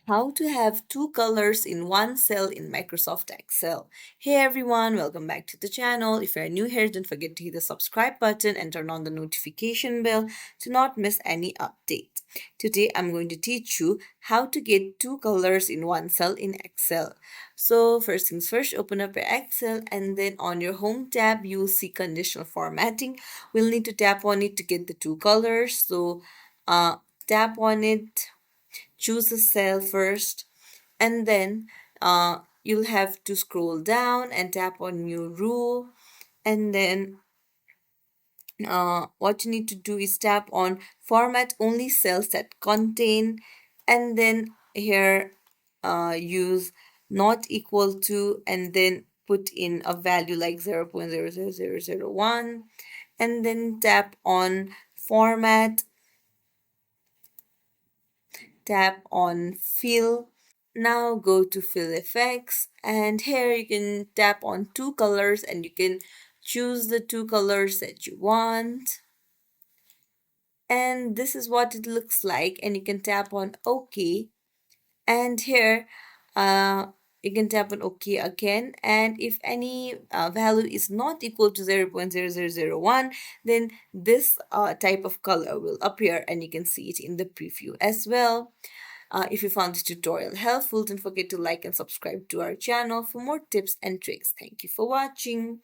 How to have two colors in one cell in Microsoft Excel. Hey everyone, welcome back to the channel. If you're new here, don't forget to hit the subscribe button and turn on the notification bell to not miss any update. Today I'm going to teach you how to get two colors in one cell in Excel. So first things first, open up your Excel and then on your home tab you'll see conditional formatting. We'll need to tap on it to get the two colors. So tap on it, choose a cell first, and then you'll have to scroll down and tap on new rule, and then what you need to do is tap on format only cells that contain, and then here use not equal to, and then put in a value like 0.00001, and then tap on format, tap on fill. Now go to fill effects, and here you can tap on two colors and you can choose the two colors that you want. And this is what it looks like, and you can tap on OK. And here uh, you can tap on OK again, and if any value is not equal to 0.0001, then this type of color will appear and you can see it in the preview as well. If you found this tutorial helpful, don't forget to like and subscribe to our channel for more tips and tricks. Thank you for watching.